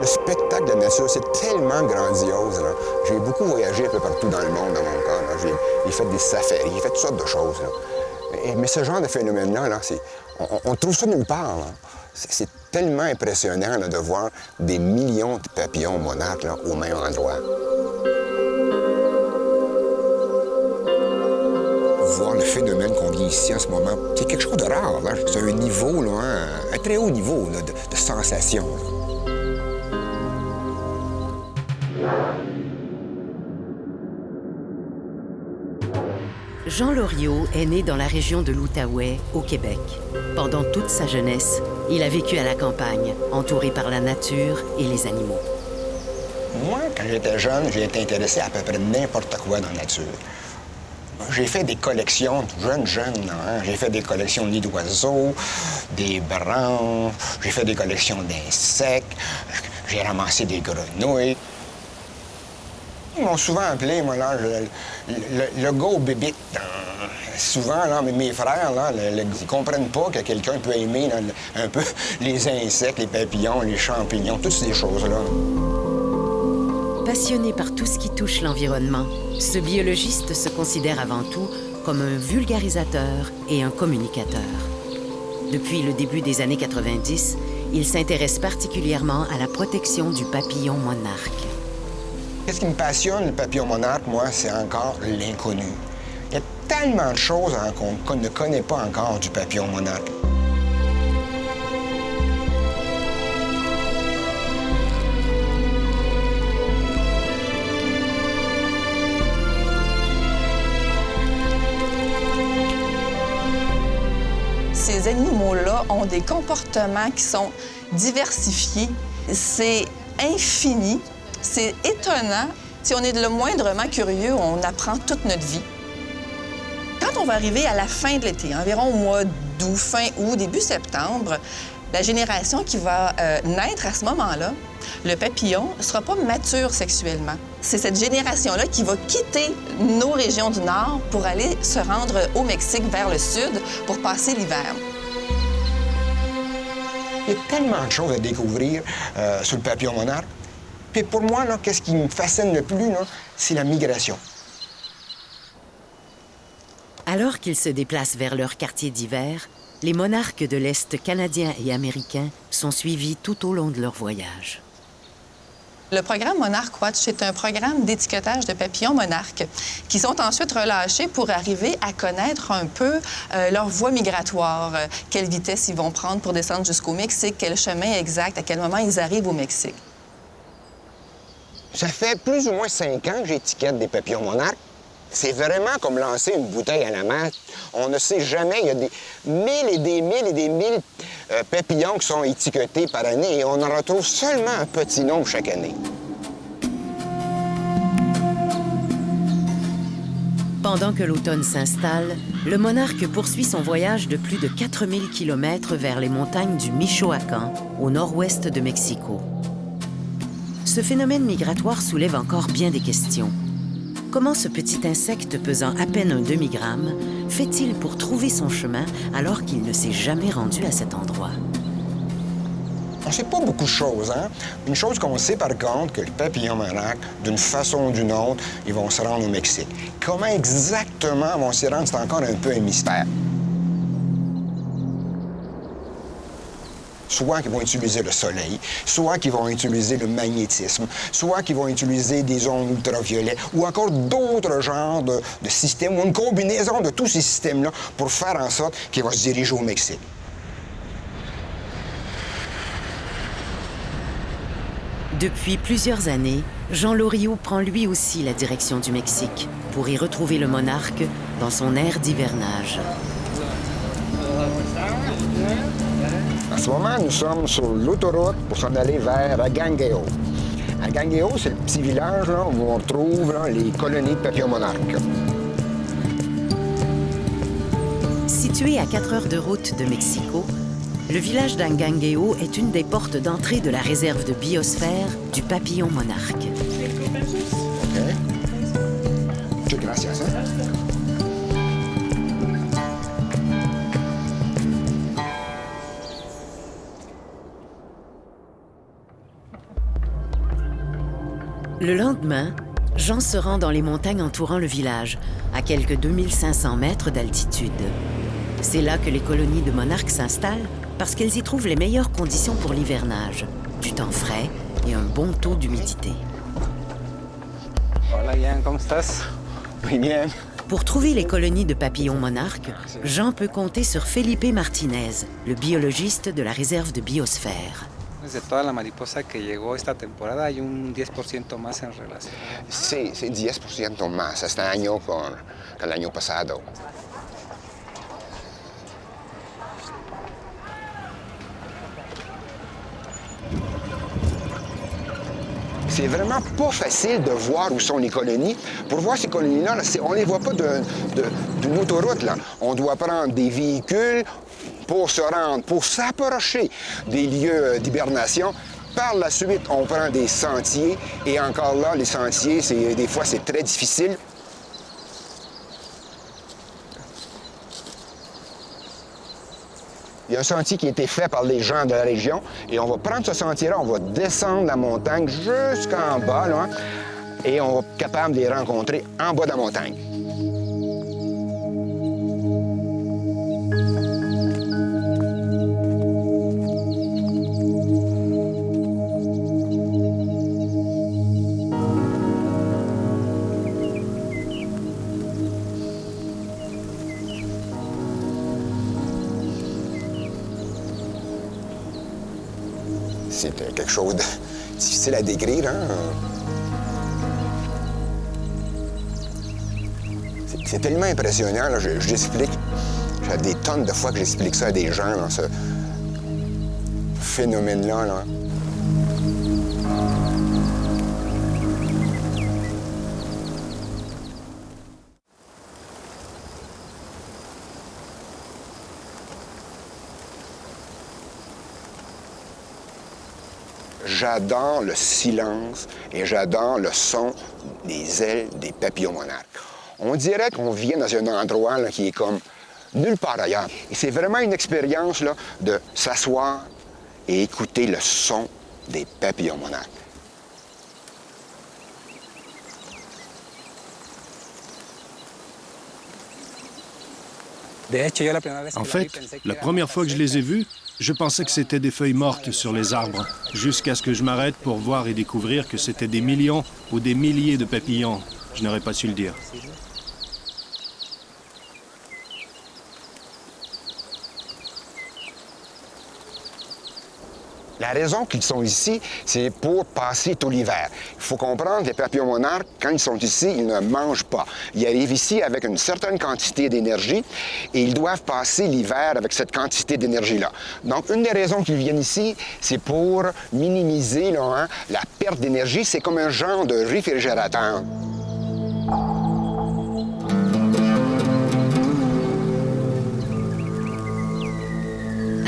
Le spectacle de la nature, c'est tellement grandiose. Là. J'ai beaucoup voyagé un peu partout dans le monde, dans mon cas. Là. J'ai fait des safaris, j'ai fait toutes sortes de choses. Là. Mais ce genre de phénomène-là, là, on trouve ça nulle part. Là. C'est tellement impressionnant là, de voir des millions de papillons monarques là, au même endroit. Voir le phénomène qu'on vit ici en ce moment, c'est quelque chose de rare. Là. C'est un niveau, là, un très haut niveau là, de sensation. Là. Jean Loriot est né dans la région de l'Outaouais, au Québec. Pendant toute sa jeunesse, il a vécu à la campagne, entouré par la nature et les animaux. Moi, quand j'étais jeune, j'ai été intéressé à peu près n'importe quoi dans la nature. J'ai fait des collections, jeune, hein? J'ai fait des collections de nids d'oiseaux, des branches, j'ai fait des collections d'insectes, j'ai ramassé des grenouilles. Ils m'ont souvent appelé, moi, là, le gars au bébite. Souvent, là, mes frères, là, ils comprennent pas que quelqu'un peut aimer là, un peu les insectes, les papillons, les champignons, toutes ces choses-là. Passionné par tout ce qui touche l'environnement, ce biologiste se considère avant tout comme un vulgarisateur et un communicateur. Depuis le début des années 90, il s'intéresse particulièrement à la protection du papillon monarque. Qu'est-ce qui me passionne, le papillon monarque, moi, c'est encore l'inconnu. Il y a tellement de choses hein, qu'on ne connaît pas encore du papillon monarque. Ces animaux-là ont des comportements qui sont diversifiés. C'est infini. C'est étonnant. Si on est le moindrement curieux, on apprend toute notre vie. Quand on va arriver à la fin de l'été, environ au mois d'août, fin août, début septembre, la génération qui va naître à ce moment-là, le papillon ne sera pas mature sexuellement. C'est cette génération-là qui va quitter nos régions du Nord pour aller se rendre au Mexique, vers le sud, pour passer l'hiver. Il y a tellement de choses à découvrir sur le papillon monarque. Puis pour moi, là, qu'est-ce qui me fascine le plus, là, c'est la migration. Alors qu'ils se déplacent vers leur quartier d'hiver, les monarques de l'Est canadien et américain sont suivis tout au long de leur voyage. Le programme Monarch Watch est un programme d'étiquetage de papillons monarques qui sont ensuite relâchés pour arriver à connaître un peu leur voie migratoire, quelle vitesse ils vont prendre pour descendre jusqu'au Mexique, quel chemin exact, à quel moment ils arrivent au Mexique. Ça fait plus ou moins 5 ans que j'étiquette des papillons monarques. C'est vraiment comme lancer une bouteille à la mer. On ne sait jamais. Il y a des mille et des mille et des mille papillons qui sont étiquetés par année et on en retrouve seulement un petit nombre chaque année. Pendant que l'automne s'installe, le monarque poursuit son voyage de plus de 4000 km vers les montagnes du Michoacán, au nord-ouest de Mexico. Ce phénomène migratoire soulève encore bien des questions. Comment ce petit insecte pesant à peine un demi-gramme fait-il pour trouver son chemin alors qu'il ne s'est jamais rendu à cet endroit? On ne sait pas beaucoup de choses, hein? Une chose qu'on sait, par contre, que le papillon monarque, d'une façon ou d'une autre, ils vont se rendre au Mexique. Comment exactement vont s'y rendre, c'est encore un peu un mystère. Soit qu'ils vont utiliser le soleil, soit qu'ils vont utiliser le magnétisme, soit qu'ils vont utiliser des ondes ultraviolets, ou encore d'autres genres de systèmes, ou une combinaison de tous ces systèmes-là pour faire en sorte qu'ils vont se diriger au Mexique. Depuis plusieurs années, Jean Loriot prend lui aussi la direction du Mexique pour y retrouver le monarque dans son aire d'hivernage. En ce moment, nous sommes sur l'autoroute pour s'en aller vers Agangeo. Agangeo, c'est le petit village là, où on retrouve là, les colonies de papillons monarques. Situé à 4 heures de route de Mexico, le village d'Agangeo est une des portes d'entrée de la réserve de biosphère du papillon monarque. OK. Muchas gracias. Le lendemain, Jean se rend dans les montagnes entourant le village, à quelques 2500 mètres d'altitude. C'est là que les colonies de monarques s'installent parce qu'elles y trouvent les meilleures conditions pour l'hivernage, du temps frais et un bon taux d'humidité. Hola, Ian, ¿cómo estás? Muy bien. Pour trouver les colonies de papillons monarques, Jean peut compter sur Felipe Martinez, le biologiste de la réserve de biosphère. De toda la mariposa que llegó esta temporada, hay un 10% más en relación. Sí, 10% más este año con el año pasado. C'est vraiment pas facile de voir où sont les colonies. Pour voir ces colonies-là, on ne les voit pas d'une autoroute, là. On doit prendre des véhicules pour se rendre, pour s'approcher des lieux d'hibernation. Par la suite, on prend des sentiers. Et encore là, les sentiers, des fois, c'est très difficile. Il y a un sentier qui a été fait par les gens de la région et on va prendre ce sentier-là, on va descendre la montagne jusqu'en bas, là, et on va être capable de les rencontrer en bas de la montagne. C'est quelque chose de difficile à décrire, hein? C'est tellement impressionnant, là, j'explique. J'ai des tonnes de fois que j'explique ça à des gens, là, ce phénomène-là, là. J'adore le silence et j'adore le son des ailes des papillons monarques. On dirait qu'on vient dans un endroit là, qui est comme nulle part ailleurs. Et c'est vraiment une expérience là, de s'asseoir et écouter le son des papillons monarques. En fait, la première fois que je les ai vus, je pensais que c'était des feuilles mortes sur les arbres, jusqu'à ce que je m'arrête pour voir et découvrir que c'était des millions ou des milliers de papillons. Je n'aurais pas su le dire. La raison qu'ils sont ici, c'est pour passer tout l'hiver. Il faut comprendre que les papillons monarques, quand ils sont ici, ils ne mangent pas. Ils arrivent ici avec une certaine quantité d'énergie et ils doivent passer l'hiver avec cette quantité d'énergie-là. Donc, une des raisons qu'ils viennent ici, c'est pour minimiser là, hein, la perte d'énergie. C'est comme un genre de réfrigérateur.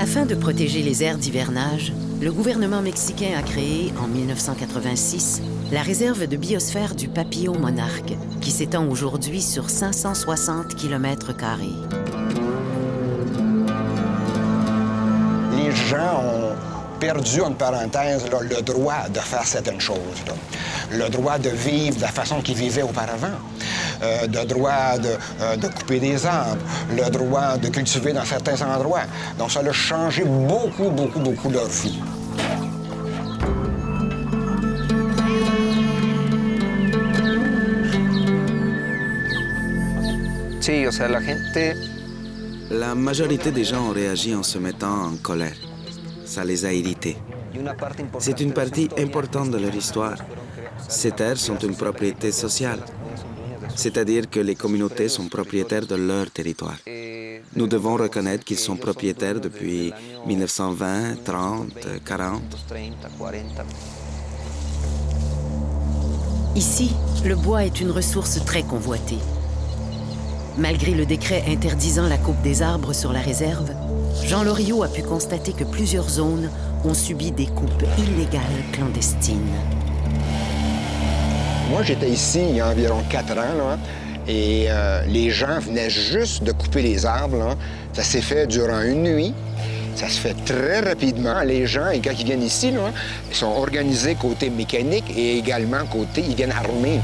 Afin de protéger les aires d'hivernage, le gouvernement mexicain a créé, en 1986, la réserve de biosphère du papillon monarque, qui s'étend aujourd'hui sur 560 km². Les gens ont perdu, en parenthèse, là, le droit de faire certaines choses. Là. Le droit de vivre de la façon qu'ils vivaient auparavant. Le droit de couper des arbres, le droit de cultiver dans certains endroits. Donc ça a changé beaucoup, beaucoup, beaucoup leur vie. Sí, o sea, la gente... La majorité des gens ont réagi en se mettant en colère. Ça les a irrités. C'est une partie importante de leur histoire. Ces terres sont une propriété sociale. C'est-à-dire que les communautés sont propriétaires de leur territoire. Nous devons reconnaître qu'ils sont propriétaires depuis 1920, 30, 40. Ici, le bois est une ressource très convoitée. Malgré le décret interdisant la coupe des arbres sur la réserve, Jean Loriot a pu constater que plusieurs zones ont subi des coupes illégales clandestines. Moi, j'étais ici il y a environ 4 ans, là, et les gens venaient juste de couper les arbres. Là. Ça s'est fait durant une nuit. Ça se fait très rapidement. Les gens, quand ils viennent ici, là, ils sont organisés côté mécanique et également côté, ils viennent armés.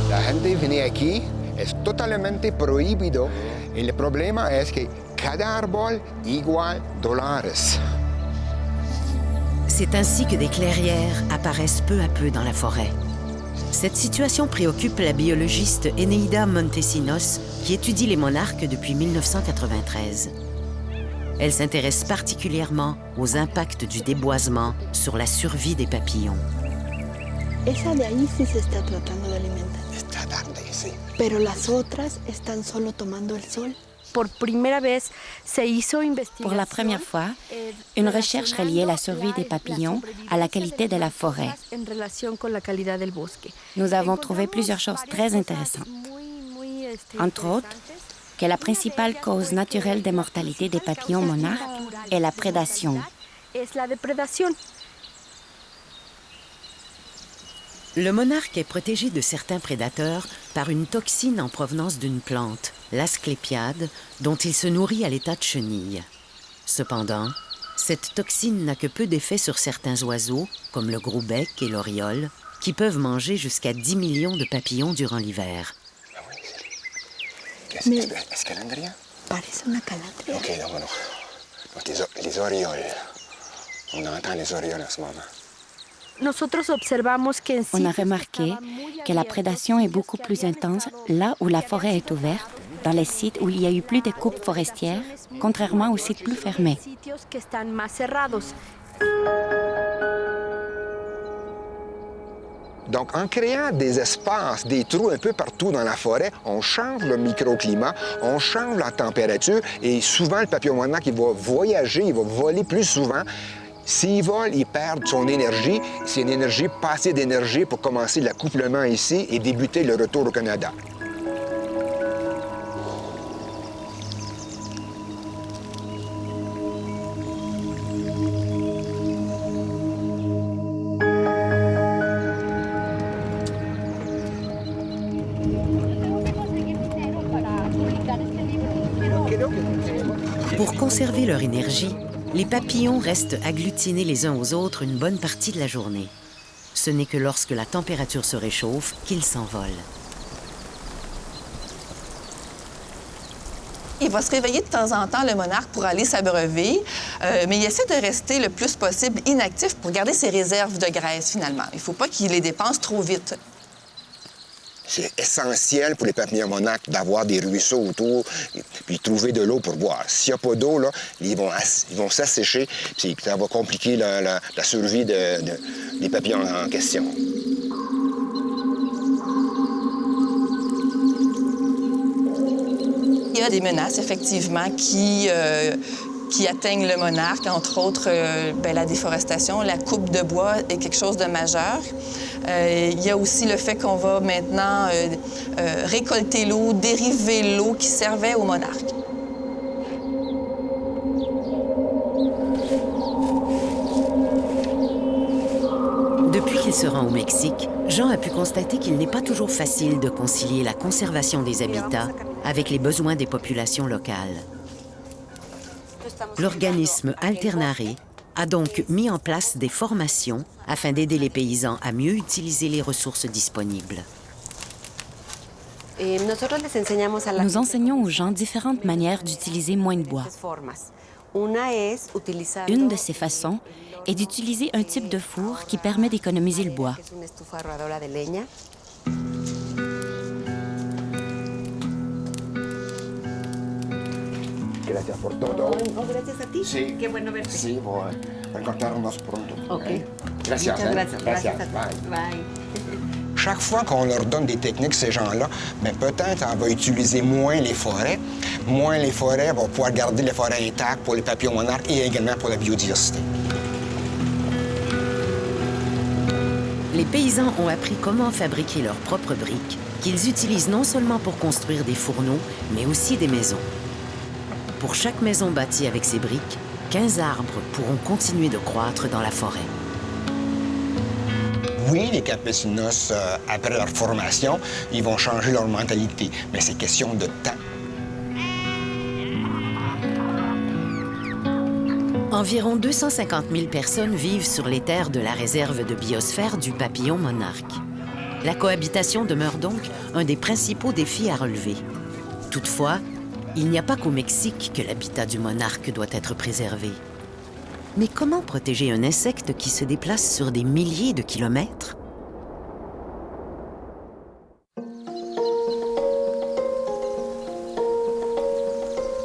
La gente viene aquí es totalmente prohibido. Y el problema es que cada árbol igual dólares. C'est ainsi que des clairières apparaissent peu à peu dans la forêt. Cette situation préoccupe la biologiste Eneida Montesinos, qui étudie les monarques depuis 1993. Elle s'intéresse particulièrement aux impacts du déboisement sur la survie des papillons. Esa de ahí sí se está tratando de alimentar. Está tarde, sí. Pero las otras están solo tomando el sol. Pour la première fois, une recherche reliait la survie des papillons à la qualité de la forêt. Nous avons trouvé plusieurs choses très intéressantes. Entre autres, que la principale cause naturelle de mortalité des papillons monarques est la prédation. Le monarque est protégé de certains prédateurs par une toxine en provenance d'une plante, l'asclépiade, dont il se nourrit à l'état de chenille. Cependant, cette toxine n'a que peu d'effet sur certains oiseaux, comme le gros-bec et l'oriole, qui peuvent manger jusqu'à 10 millions de papillons durant l'hiver. Est-ce qu'elle Andrea? Parece una calatria. OK, non, non. Donc les orioles. On entend les orioles en ce moment. On a remarqué que la prédation est beaucoup plus intense là où la forêt est ouverte, dans les sites où il y a eu plus de coupes forestières, contrairement aux sites plus fermés. Donc, en créant des espaces, des trous un peu partout dans la forêt, on change le microclimat, on change la température et souvent, le papillon monarque, il va voyager, il va voler plus souvent. S'il vole, il perd son énergie. C'est une énergie, pas assez d'énergie pour commencer l'accouplement ici et débuter le retour au Canada. Pour conserver leur énergie, les papillons restent agglutinés les uns aux autres une bonne partie de la journée. Ce n'est que lorsque la température se réchauffe qu'ils s'envolent. Il va se réveiller de temps en temps, le monarque, pour aller s'abreuver, mais il essaie de rester le plus possible inactif pour garder ses réserves de graisse, finalement. Il ne faut pas qu'il les dépense trop vite. C'est essentiel pour les papillons monarques d'avoir des ruisseaux autour puis trouver de l'eau pour boire. S'il n'y a pas d'eau, là, ils vont s'assécher, puis ça va compliquer la survie des papillons en question. Il y a des menaces, effectivement, qui atteignent le monarque, entre autres la déforestation. La coupe de bois est quelque chose de majeur. Il y a aussi le fait qu'on va maintenant récolter l'eau, dériver l'eau qui servait au monarque. Depuis qu'il se rend au Mexique, Jean a pu constater qu'il n'est pas toujours facile de concilier la conservation des habitats avec les besoins des populations locales. L'organisme Alternare a donc mis en place des formations afin d'aider les paysans à mieux utiliser les ressources disponibles. Nous enseignons aux gens différentes manières d'utiliser moins de bois. Une de ces façons est d'utiliser un type de four qui permet d'économiser le bois. Gracias por todo. Gracias a ti. Sí. Qué bueno verte. Sí, voy a encontrarnos pronto. OK. Gracias. Muchas gracias. Gracias. Gracias a ti. Bye. Chaque fois qu'on leur donne des techniques, ces gens-là, bien, peut-être on va utiliser moins les forêts. Moins les forêts, on va pouvoir garder les forêts intactes pour les papillons monarques et également pour la biodiversité. Les paysans ont appris comment fabriquer leurs propres briques, qu'ils utilisent non seulement pour construire des fourneaux, mais aussi des maisons. Pour chaque maison bâtie avec ces briques, 15 arbres pourront continuer de croître dans la forêt. Oui, les campesinos, après leur formation, ils vont changer leur mentalité, mais c'est question de temps. Environ 250 000 personnes vivent sur les terres de la réserve de biosphère du papillon monarque. La cohabitation demeure donc un des principaux défis à relever. Toutefois, il n'y a pas qu'au Mexique que l'habitat du monarque doit être préservé. Mais comment protéger un insecte qui se déplace sur des milliers de kilomètres?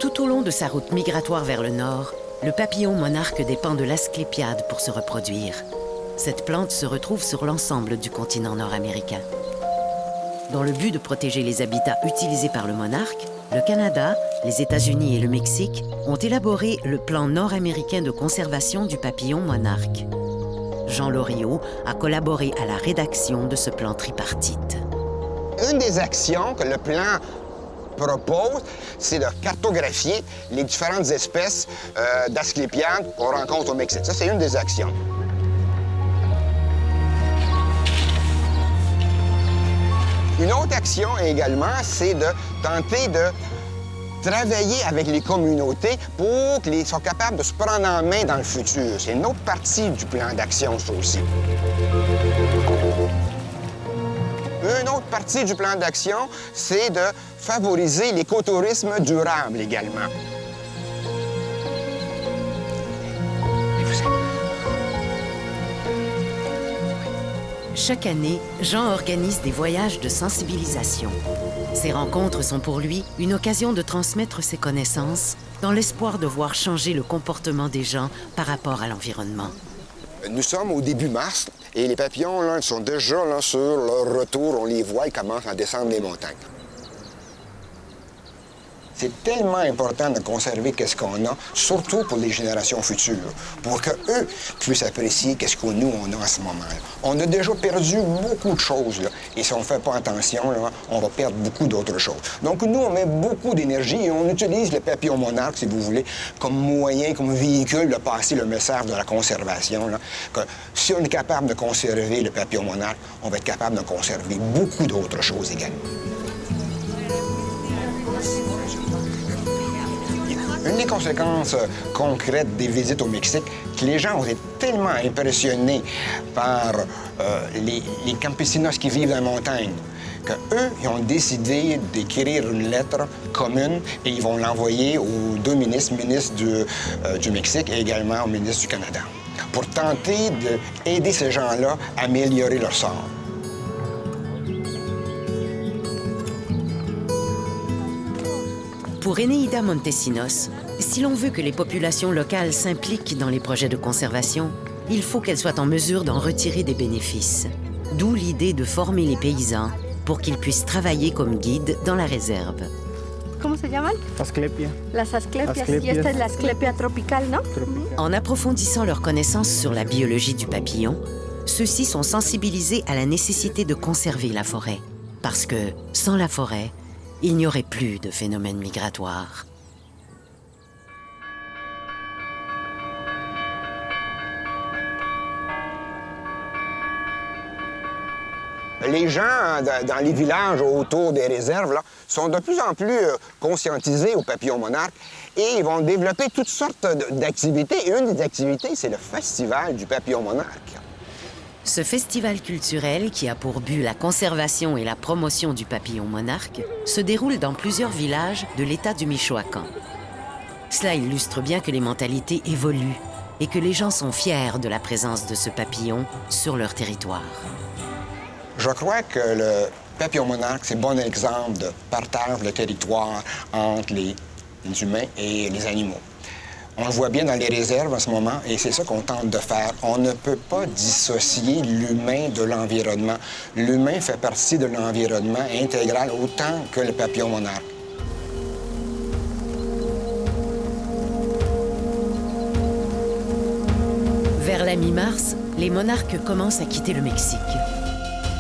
Tout au long de sa route migratoire vers le nord, le papillon monarque dépend de l'asclépiade pour se reproduire. Cette plante se retrouve sur l'ensemble du continent nord-américain. Dans le but de protéger les habitats utilisés par le monarque, le Canada, les États-Unis et le Mexique ont élaboré le plan nord-américain de conservation du papillon monarque. Jean Loriot a collaboré à la rédaction de ce plan tripartite. Une des actions que le plan propose, c'est de cartographier les différentes espèces d'asclépiades qu'on rencontre au Mexique. Ça, c'est une des actions. Une autre action également, c'est de tenter de travailler avec les communautés pour qu'ils soient capables de se prendre en main dans le futur. C'est une autre partie du plan d'action, ça aussi. Une autre partie du plan d'action, c'est de favoriser l'écotourisme durable également. Chaque année, Jean organise des voyages de sensibilisation. Ces rencontres sont pour lui une occasion de transmettre ses connaissances dans l'espoir de voir changer le comportement des gens par rapport à l'environnement. Nous sommes au début mars et les papillons là, sont déjà là, sur leur retour. On les voit, ils commencent à descendre les montagnes. C'est tellement important de conserver ce qu'on a, surtout pour les générations futures, pour qu'eux puissent apprécier ce que nous, on a à ce moment-là. On a déjà perdu beaucoup de choses, là, et si on ne fait pas attention, là, on va perdre beaucoup d'autres choses. Donc, nous, on met beaucoup d'énergie et on utilise le papillon monarque, si vous voulez, comme moyen, comme véhicule de passer le message de la conservation. Là, que si on est capable de conserver le papillon monarque, on va être capable de conserver beaucoup d'autres choses également. Une des conséquences concrètes des visites au Mexique, que les gens ont été tellement impressionnés par les campesinos qui vivent dans la montagne, qu'eux, ils ont décidé d'écrire une lettre commune et ils vont l'envoyer aux deux ministres du Mexique et également au ministre du Canada, pour tenter d'aider ces gens-là à améliorer leur sort. Pour Eneida Montesinos, si l'on veut que les populations locales s'impliquent dans les projets de conservation, il faut qu'elles soient en mesure d'en retirer des bénéfices. D'où l'idée de former les paysans pour qu'ils puissent travailler comme guides dans la réserve. ¿Cómo se llaman? Asclepia. Las asclepias. Y esta es la asclepia tropical, ¿no? En approfondissant leurs connaissances sur la biologie du papillon, ceux-ci sont sensibilisés à la nécessité de conserver la forêt. Parce que, sans la forêt, il n'y aurait plus de phénomène migratoire. Les gens dans les villages autour des réserves là, sont de plus en plus conscientisés au papillon monarque et ils vont développer toutes sortes d'activités. Et une des activités, c'est le festival du papillon monarque. Ce festival culturel, qui a pour but la conservation et la promotion du papillon monarque, se déroule dans plusieurs villages de l'État du Michoacán. Cela illustre bien que les mentalités évoluent et que les gens sont fiers de la présence de ce papillon sur leur territoire. Je crois que le papillon monarque, c'est un bon exemple de partage de territoire entre les humains et les animaux. On le voit bien dans les réserves en ce moment, et c'est ça qu'on tente de faire. On ne peut pas dissocier l'humain de l'environnement. L'humain fait partie de l'environnement intégral autant que le papillon monarque. Vers la mi-mars, les monarques commencent à quitter le Mexique.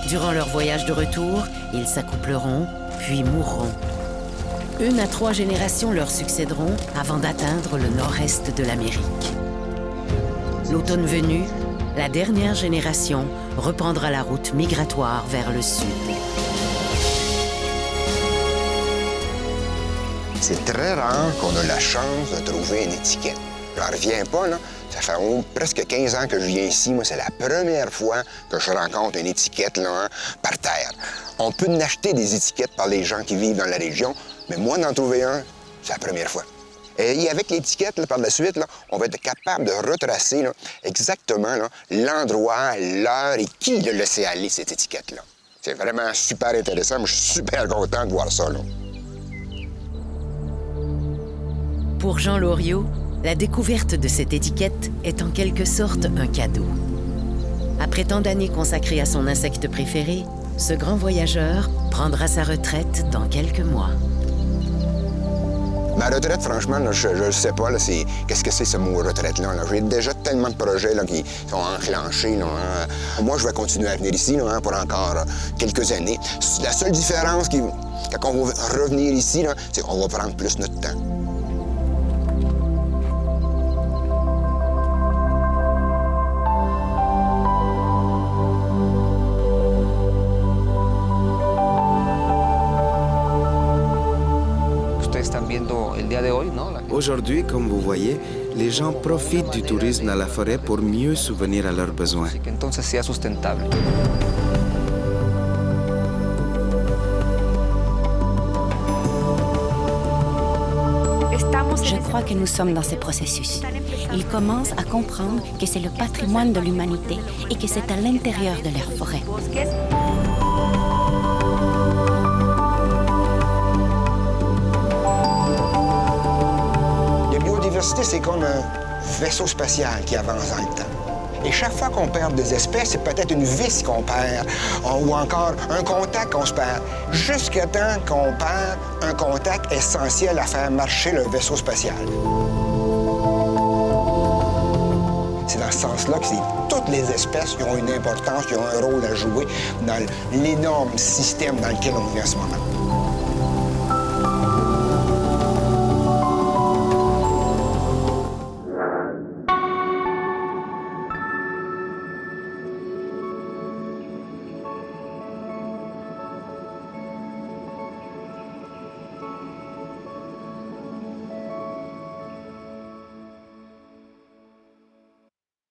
Durant leur voyage de retour, ils s'accoupleront, puis mourront. 1 à 3 générations leur succéderont avant d'atteindre le nord-est de l'Amérique. L'automne venu, la dernière génération reprendra la route migratoire vers le sud. C'est très rare qu'on a la chance de trouver une étiquette. J'en reviens pas, là. Ça fait presque 15 ans que je viens ici. Moi, c'est la première fois que je rencontre une étiquette là, par terre. On peut en acheter des étiquettes par les gens qui vivent dans la région, mais moi, d'en trouver un, c'est la première fois. Et avec l'étiquette, là, par la suite, là, on va être capable de retracer là, exactement là, l'endroit, l'heure et qui l'a laissé aller, cette étiquette-là. C'est vraiment super intéressant. Moi, je suis super content de voir ça, là. Pour Jean Loriot, la découverte de cette étiquette est en quelque sorte un cadeau. Après tant d'années consacrées à son insecte préféré, ce grand voyageur prendra sa retraite dans quelques mois. Ma retraite, franchement, là, je ne sais pas, qu'est-ce que c'est ce mot retraite-là. Là. J'ai déjà tellement de projets là, qui sont enclenchés. Là, hein. Moi, je vais continuer à venir ici là, hein, pour encore quelques années. La seule différence, quand on va revenir ici, c'est qu'on va prendre plus notre temps. Aujourd'hui, comme vous voyez, les gens profitent du tourisme dans la forêt pour mieux subvenir à leurs besoins. Je crois que nous sommes dans ce processus. Ils commencent à comprendre que c'est le patrimoine de l'humanité et que c'est à l'intérieur de leur forêt. C'est comme un vaisseau spatial qui avance dans le temps. Et chaque fois qu'on perd des espèces, c'est peut-être une vis qu'on perd, ou encore un contact qu'on se perd, jusqu'à temps qu'on perd un contact essentiel à faire marcher le vaisseau spatial. C'est dans ce sens-là que toutes les espèces qui ont une importance, qui ont un rôle à jouer dans l'énorme système dans lequel on vit en ce moment.